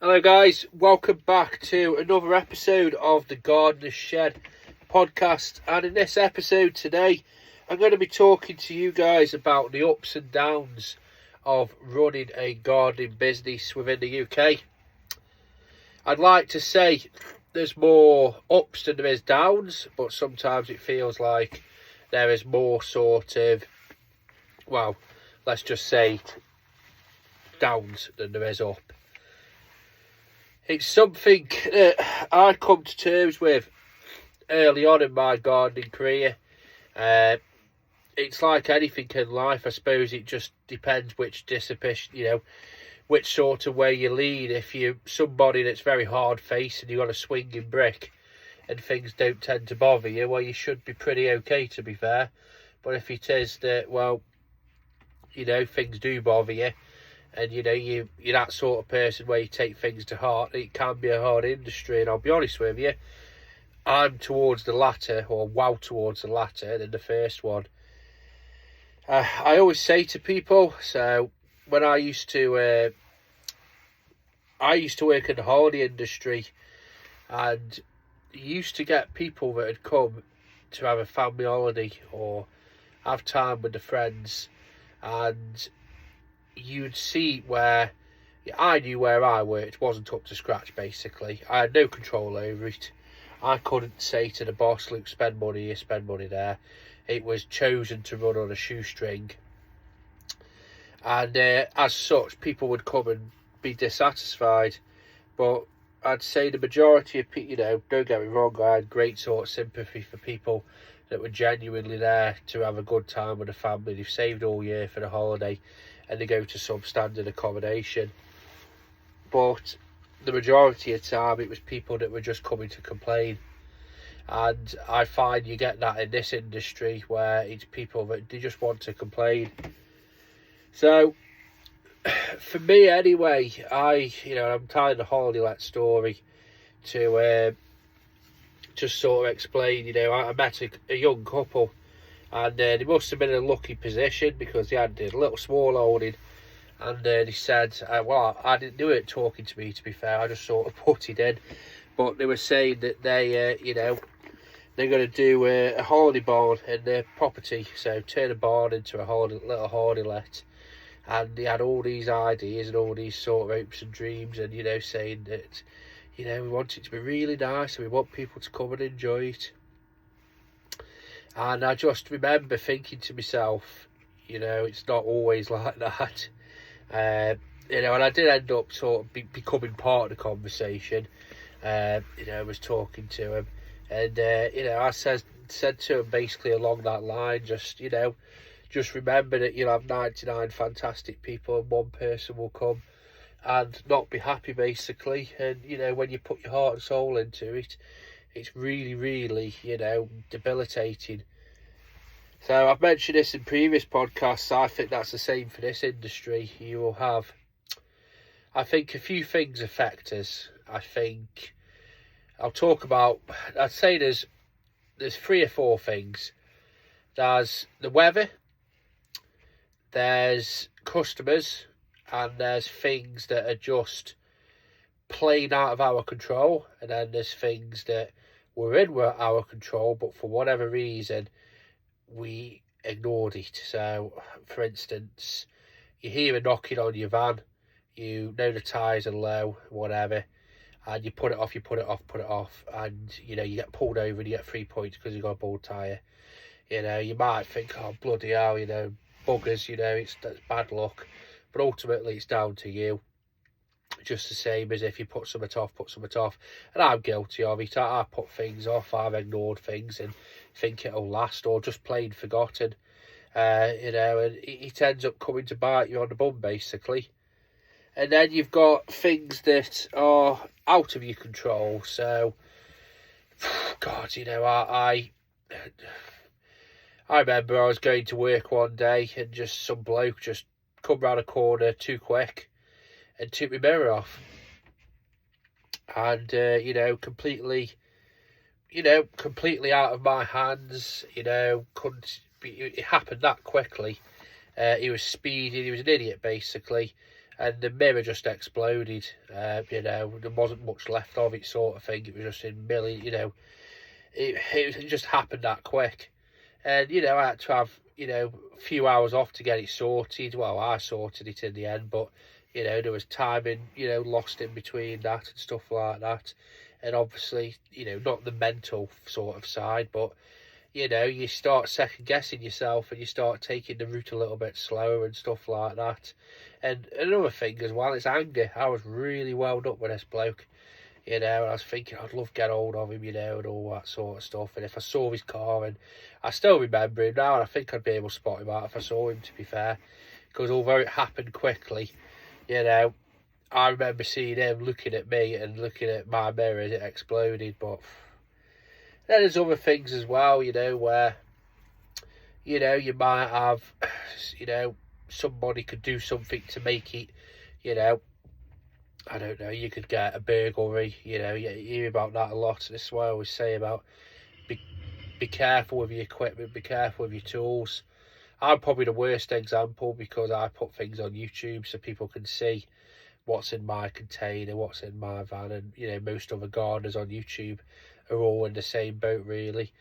Hello guys, welcome back to another episode of the Gardener's Shed podcast, and in this episode today I'm going to be talking to you guys about the ups and downs of running a gardening business within the UK. I'd like to say there's more ups than there is downs, but sometimes it feels like there is more sort of, well, let's just say downs than there is up. It's something that I come to terms with early on in my gardening career. It's like anything in life, I suppose. It just depends which discipline, which sort of way you lead. If you're somebody that's very hard-faced and you've got a swinging brick and things don't tend to bother you, well, you should be pretty okay, to be fair. But if it is that, well, things do bother you, and you're that sort of person where you take things to heart, it can be a hard industry. And I'll be honest with you, I'm towards the latter, or well towards the latter than the first one. I always say to people, so when I used to work in the holiday industry, and you used to get people that had come to have a family holiday or have time with the friends, and you'd see where I knew where I worked wasn't up to scratch. Basically, I had no control over it. I couldn't say to the boss, "Look, spend money here, spend money there." It was chosen to run on a shoestring, and as such, people would come and be dissatisfied. But I'd say the majority of people, don't get me wrong, I had great sort of sympathy for people that were genuinely there to have a good time with the family. They've saved all year for the holiday, and they go to some standard accommodation. But the majority of the time, it was people that were just coming to complain. And I find you get that in this industry, where it's people that they just want to complain. So, for me anyway, I'm telling the holiday let story to just sort of explain. I met a young couple, and they must have been in a lucky position because they had a little small holding, and they said, well, I didn't do it talking to me, to be fair, I just sort of put it in. But they were saying that they're going to do a holiday barn in their property, so turn a barn into a little holiday let. And they had all these ideas and all these sort of hopes and dreams, and saying that we want it to be really nice and we want people to come and enjoy it. And I just remember thinking to myself, it's not always like that. And I did end up sort of becoming part of the conversation. I was talking to him, and I said to him basically along that line, just remember that you'll have 99 fantastic people and one person will come and not be happy, basically. And when you put your heart and soul into it, it's really, really, debilitating. So I've mentioned this in previous podcasts. I think that's the same for this industry. You will have, I think, a few things affect us. I think I'll talk about, I'd say there's 3 or 4 things. There's the weather, there's customers, and there's things that are just plain out of our control, and then there's things that were in our control, but for whatever reason we ignored it. So, for instance, you hear a knocking on your van, you know the tyres are low, whatever, and you put it off, and you get pulled over and you get 3 points because you've got a bald tyre. You might think, oh bloody hell, buggers, that's bad luck, but ultimately it's down to you. Just the same as if you put something off, and I'm guilty of it. I put things off, I've ignored things and think it'll last, or just plain forgotten, and it ends up coming to bite you on the bum, basically. And then you've got things that are out of your control. So, God, I remember I was going to work one day and just some bloke just come round a corner too quick and took my mirror off. And, completely out of my hands, it happened that quickly. He was speeding, he was an idiot, basically. and the mirror just exploded. You know, there wasn't much left of it, sort of thing. It was just in million, you know, it just happened that quick. And, you know, I had to have, you know, a few hours off to get it sorted. Well, I sorted it in the end, but, you know, there was timing, you know, lost in between that and stuff like that. And obviously, you know, not the mental sort of side, but, you know, you start second guessing yourself and you start taking the route a little bit slower and stuff like that. And another thing as well, it's anger. I was really wound up with this bloke. You know, and I was thinking I'd love to get hold of him, you know, and all that sort of stuff. And if I saw his car, and I still remember him now, and I think I'd be able to spot him out if I saw him, to be fair. Because although it happened quickly, you know, I remember seeing him looking at me and looking at my mirror as it exploded. But then there's other things as well, you know, where, you know, you might have, you know, somebody could do something to make it, you know, I don't know, you could get a burglary, you know, you hear about that a lot. This is what I always say about be careful with your equipment, be careful with your tools. I'm probably the worst example because I put things on YouTube so people can see what's in my container, what's in my van, and, you know, most other gardeners on YouTube are all in the same boat, really.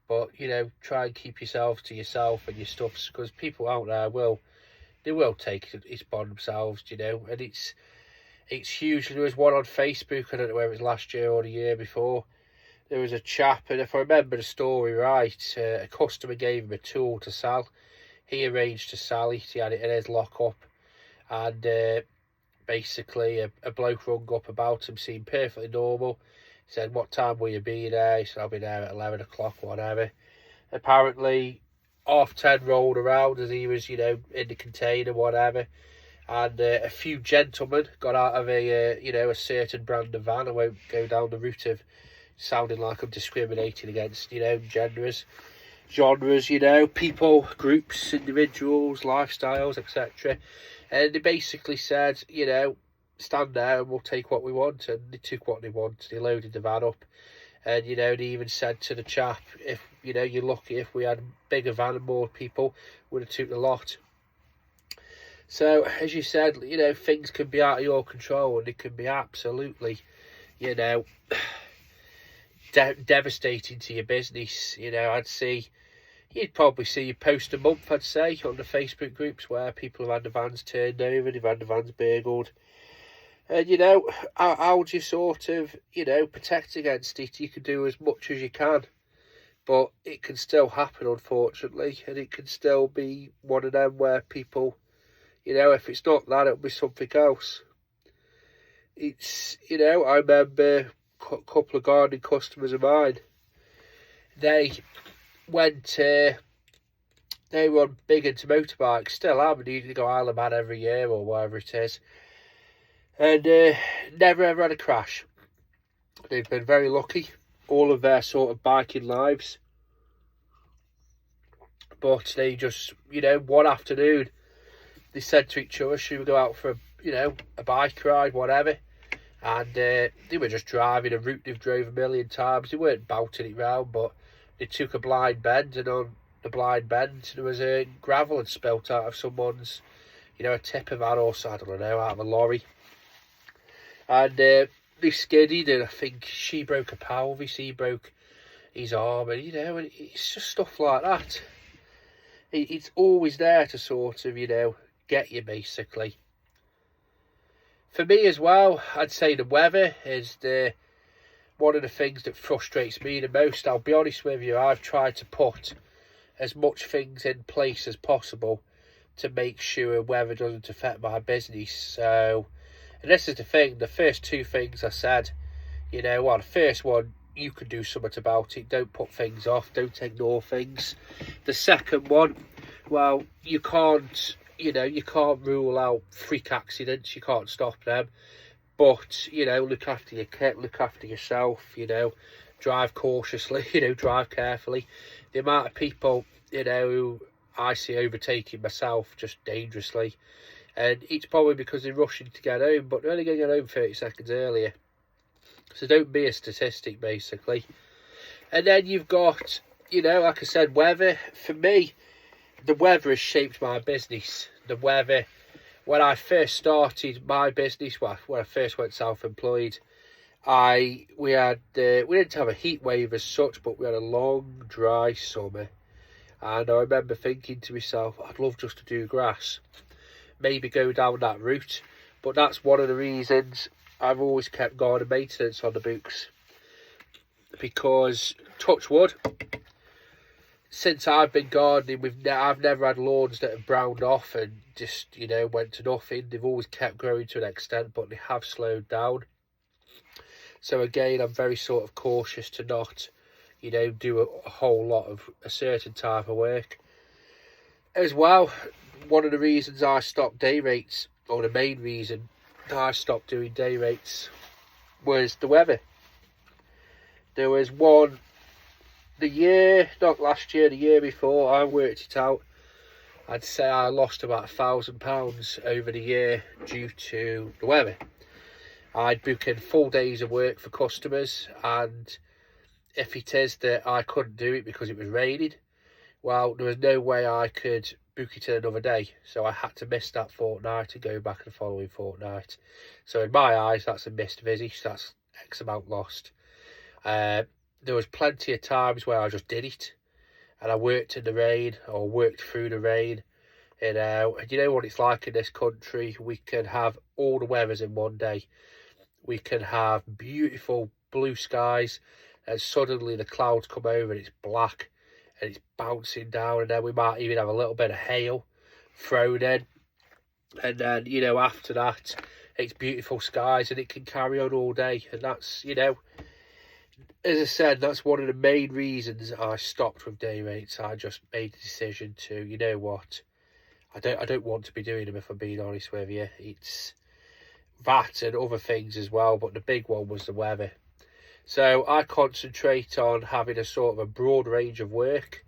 But, you know, try and keep yourself to yourself and your stuff, because people out there will take it upon themselves, you know, and it's huge. There was one on Facebook, I don't know whether it was last year or the year before. There was a chap, and if I remember the story right, a customer gave him a tool to sell. He arranged to sell it, he had it in his lockup, and basically a bloke rung up about him, seemed perfectly normal. He said, "What time will you be there?" He said, "I'll be there at 11 o'clock, whatever." Apparently, 10:30 rolled around as he was, you know, in the container, whatever. And a few gentlemen got out of a you know, a certain brand of van. I won't go down the route of sounding like I'm discriminating against, you know, genres, you know, people, groups, individuals, lifestyles, etc. And they basically said, you know, stand there and we'll take what we want. And they took what they wanted. They loaded the van up. And, you know, they even said to the chap, if, you know, you're lucky, if we had a bigger van and more people, would have took the lot. So, as you said, you know, things can be out of your control, and it can be absolutely, you know, devastating to your business. You know, you'd probably see a post a month, I'd say, on the Facebook groups where people have had the vans turned over, they've had the vans burgled. And, you know, how do you sort of, you know, protect against it? You can do as much as you can, but it can still happen, unfortunately, and it can still be one of them where people, you know, if it's not that, it'll be something else. It's, you know, I remember a couple of gardening customers of mine. They went, they were big into motorbikes, still are, but they go Isle of Man every year or whatever it is. And never ever had a crash. They've been very lucky, all of their sort of biking lives. But they just, you know, one afternoon, they said to each other, should we go out for, you know, a bike ride, whatever. And they were just driving a route they've drove a million times. They weren't bouting it round, but they took a blind bend, and on the blind bend there was a gravel had spilt out of someone's, you know, a tipper van or so, I don't know, out of a lorry. And they skidded, and I think she broke a pelvis, he broke his arm, and, you know, and it's just stuff like that. It's always there to sort of, you know, get you, basically. For me as well, I'd say the weather is one of the things that frustrates me the most. I'll be honest with you, I've tried to put as much things in place as possible to make sure weather doesn't affect my business. So, and this is the thing, the first two things I said, you know, well, the first one, you can do something about it. Don't put things off, don't ignore things. The second one, well, you can't, you know, you can't rule out freak accidents, you can't stop them. But, you know, look after your kit, look after yourself, you know, drive cautiously, you know, drive carefully. The amount of people, you know, who I see overtaking myself just dangerously, and it's probably because they're rushing to get home, but they're only going to get home 30 seconds earlier. So don't be a statistic, basically. And then you've got, you know, like I said, weather. For me, the weather has shaped my business. The weather, when I first started my business, when I first went self-employed, we didn't have a heat wave as such, but we had a long, dry summer. And I remember thinking to myself, I'd love just to do grass, maybe go down that route. But that's one of the reasons I've always kept garden maintenance on the books, because touch wood, since I've been gardening, I've never had lawns that have browned off and just, went to nothing. They've always kept growing to an extent, but they have slowed down. So again, I'm very sort of cautious to not, do a whole lot of a certain type of work. As well, one of the reasons I stopped day rates, or the main reason I stopped doing day rates, was the weather. There was not last year, the year before, I worked it out. I'd say I lost about £1,000 over the year due to the weather. I'd book in full days of work for customers, and if it is that I couldn't do it because it was raining, well, there was no way I could book it in another day. So I had to miss that fortnight and go back the following fortnight. So in my eyes, that's a missed visit. That's X amount lost. There was plenty of times where I just did it, and I worked in the rain or worked through the rain. And you know what it's like in this country. We can have all the weathers in one day. We can have beautiful blue skies, and suddenly the clouds come over and it's black and it's bouncing down, and then we might even have a little bit of hail thrown in. And then, after that, it's beautiful skies, and it can carry on all day. And that's, as I said, that's one of the main reasons I stopped with day rates. I just made the decision to, you know what, I don't want to be doing them, if I'm being honest with you. It's that and other things as well, but the big one was the weather. So I concentrate on having a sort of a broad range of work,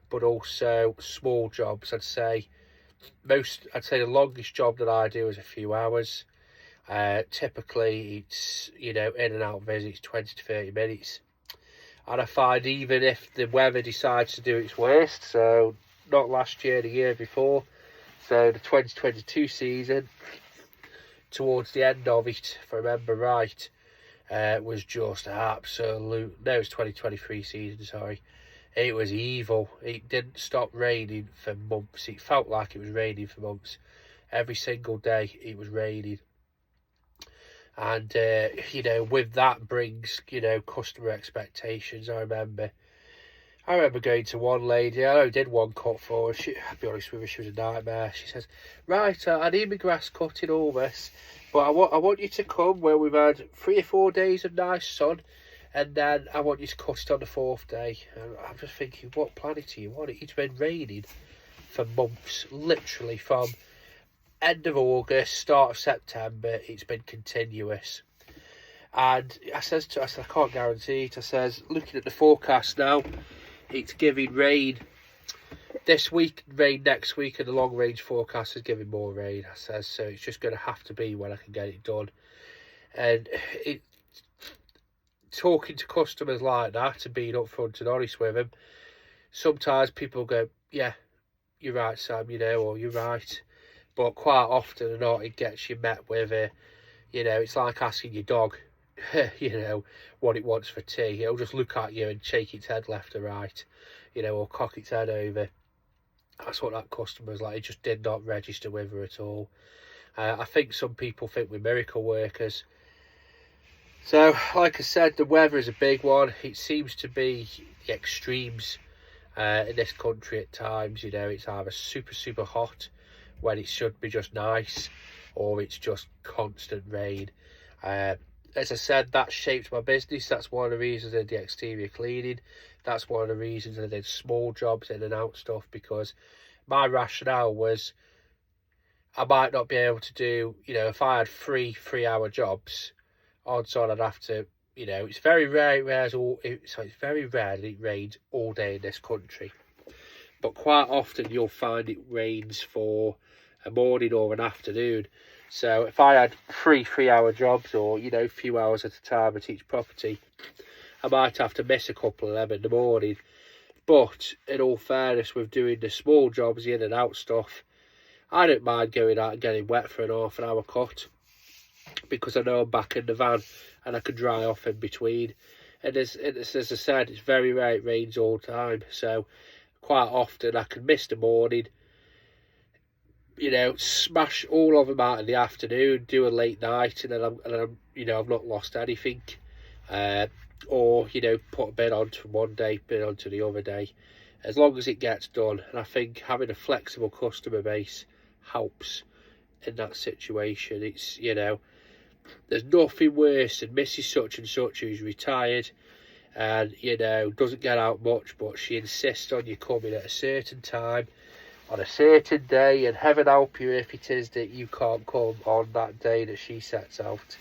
but also small jobs. I'd say the longest job that I do is a few hours. Typically it's, in and out visits, 20 to 30 minutes. And I find even if the weather decides to do its worst, so not last year, the year before, so the 2022 season, towards the end of it, if I remember right, was just absolute, no, it's 2023 season, sorry. It was evil. It didn't stop raining for months. It felt like it was raining for months. Every single day it was raining. And, with that brings, customer expectations. I remember going to one lady. I only did one cut for her. I'll be honest with her, she was a nightmare. She says, right, I need my grass cut in all this, but I want you to come where we've had 3 or 4 days of nice sun, and then I want you to cut it on the 4th day. And I'm just thinking, what planet do you want? It's been raining for months, literally from end of August, start of September. It's been continuous. And I said, I can't guarantee it. I says, looking at the forecast now, it's giving rain this week, rain next week, and the long range forecast is giving more rain. I says, so it's just going to have to be when I can get it done. And talking to customers like that and being upfront and honest with them, sometimes people go, yeah, you're right, Sam, or you're right. But quite often or not, it gets you met with it's like asking your dog, what it wants for tea. It'll just look at you and shake its head left or right, or cock its head over. That's what that customer's like. It just did not register with her at all. I think some people think we're miracle workers. So, like I said, the weather is a big one. It seems to be the extremes in this country at times. It's either super, super hot when it should be just nice, or it's just constant rain. As I said, that shaped my business. That's one of the reasons I did the exterior cleaning. That's one of the reasons I did small jobs, in and out stuff, because my rationale was I might not be able to do, if I had 3-hour jobs, odds on I'd have to, it's very rare it's very rare that it rains all day in this country. But quite often you'll find it rains for a morning or an afternoon. So if I had 3-hour jobs, or, a few hours at a time at each property, I might have to miss a couple of them in the morning. But in all fairness, with doing the small jobs, the in and out stuff, I don't mind going out and getting wet for an half an hour cut, because I know I'm back in the van and I can dry off in between. And as I said, it's very rare it rains all the time, so quite often I can miss the morning, smash all of them out in the afternoon, do a late night, and then I'm I've not lost anything. Or put a bit on from one day, bit onto the other day, as long as it gets done. And I think having a flexible customer base helps in that situation. It's there's nothing worse than Mrs. Such and Such, who's retired and doesn't get out much, but she insists on you coming at a certain time on a certain day, and heaven help you if it is that you can't come on that day that she sets out.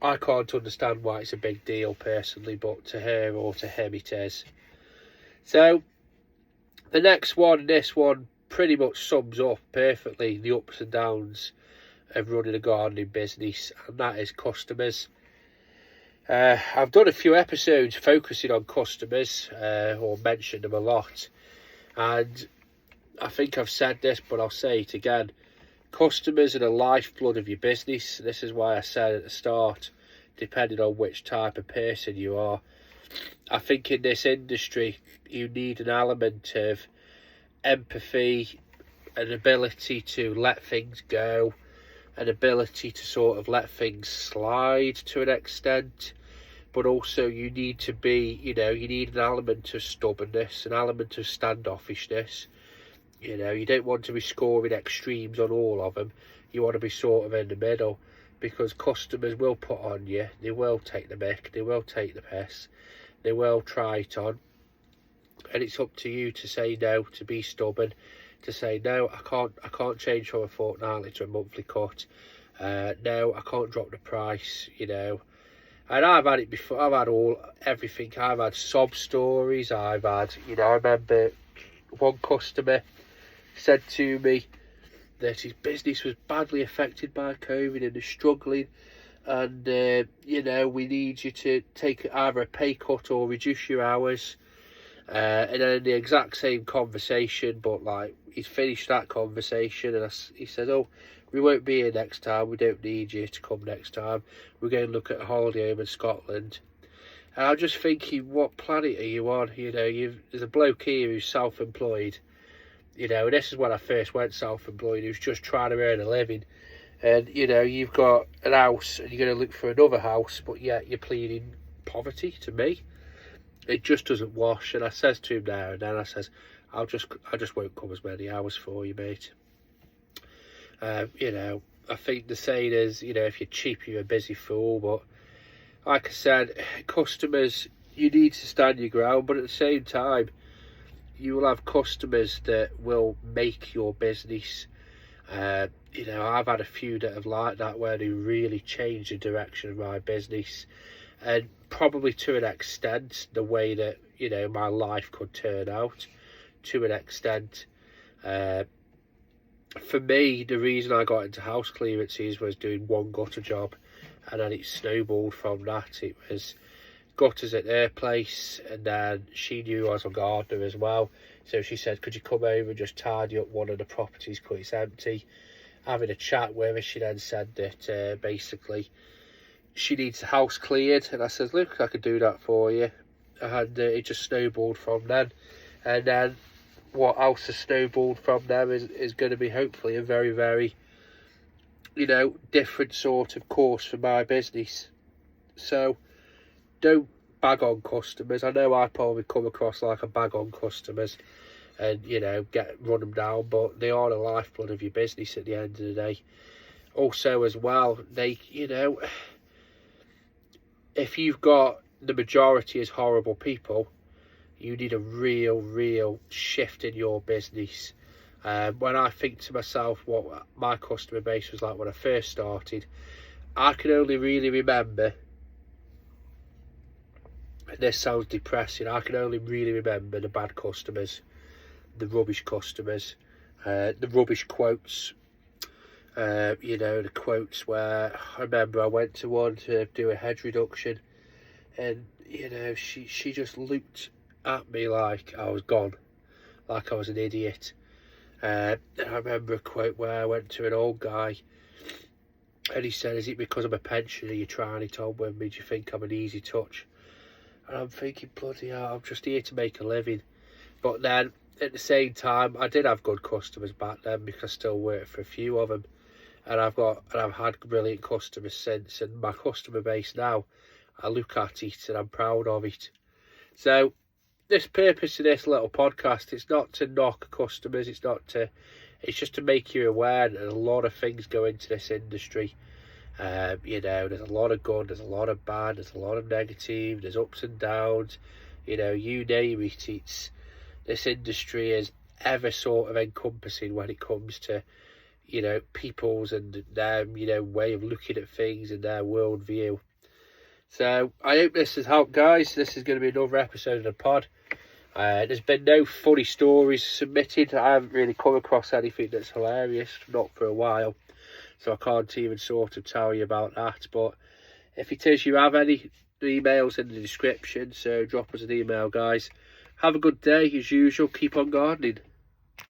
I can't understand why it's a big deal personally, but to her or to him it is. So the next one, this one pretty much sums up perfectly the ups and downs of running a gardening business, and that is customers. I've done a few episodes focusing on customers, or mentioned them a lot, and I think I've said this, but I'll say it again. Customers are the lifeblood of your business. This is why I said at the start, depending on which type of person you are, I think in this industry you need an element of empathy, an ability to let things go, an ability to sort of let things slide to an extent, but also you need to be, you need an element of stubbornness, an element of standoffishness. You don't want to be scoring extremes on all of them. You want to be sort of in the middle, because customers will put on you, they will take the mick, they will take the piss, they will try it on, and it's up to you to say no, to be stubborn, to say no, I can't change from a fortnightly to a monthly cut. No, I can't drop the price. And I've had it before. I've had everything. I've had sob stories. I've had, I remember one customer said to me that his business was badly affected by COVID and is struggling, and we need you to take either a pay cut or reduce your hours. And then the exact same conversation, but like he's finished that conversation, and he said, "Oh, we won't be here next time. We don't need you to come next time. We're going to look at a holiday home in Scotland." And I'm just thinking, what planet are you on? There's a bloke here who's self-employed. And this is when I first went self-employed. Who's just trying to earn a living, and you've got an house, and you're going to look for another house, but yet you're pleading poverty to me. It just doesn't wash. And I says to him now and then, I says, I just won't come as many hours for you, mate. I think the saying is, if you're cheap, you're a busy fool. But like I said, customers, you need to stand your ground, but at the same time, you will have customers that will make your business. I've had a few that have like that, where they really change the direction of my business, and probably to an extent the way that my life could turn out, to an extent. For me, the reason I got into house clearances was doing one gutter job, and then it snowballed from that. It was gutters at their place, and then she knew I was a gardener as well, so she said, could you come over and just tidy up one of the properties because it's empty. Having a chat with her, she then said that basically she needs the house cleared, and I said, look, I could do that for you. And it just snowballed from then. And then what else has snowballed from them is going to be hopefully a very, very different sort of course for my business. So don't bag on customers. I know I probably come across like a bag on customers and run them down, but they are the lifeblood of your business at the end of the day. Also as well, they if you've got the majority as horrible people, you need a real shift in your business. When I think to myself what my customer base was like when I first started, I can only really remember, and this sounds depressing, I can only really remember the bad customers, the rubbish customers, the rubbish quotes. The quotes where I remember I went to one to do a hedge reduction, and she just looked at me like I was gone, like I was an idiot. I remember a quote where I went to an old guy and he said, "Is it because I'm a pensioner you're trying it on with me? Do you think I'm an easy touch?" And I'm thinking, bloody hell, I'm just here to make a living. But then, at the same time, I did have good customers back then because I still work for a few of them. And I've had brilliant customers since. And my customer base now, I look at it and I'm proud of it. So, this purpose of this little podcast, it's not to knock customers, it's just to make you aware that a lot of things go into this industry. There's a lot of good, there's a lot of bad, there's a lot of negative, there's ups and downs, you name it. This industry is ever sort of encompassing when it comes to, people's and their, way of looking at things and their worldview. So I hope this has helped, guys. This is going to be another episode of the pod. There's been no funny stories submitted. I haven't really come across anything that's hilarious, not for a while. So I can't even sort of tell you about that. But if it is, you have any emails in the description, so drop us an email, guys. Have a good day, as usual. Keep on gardening.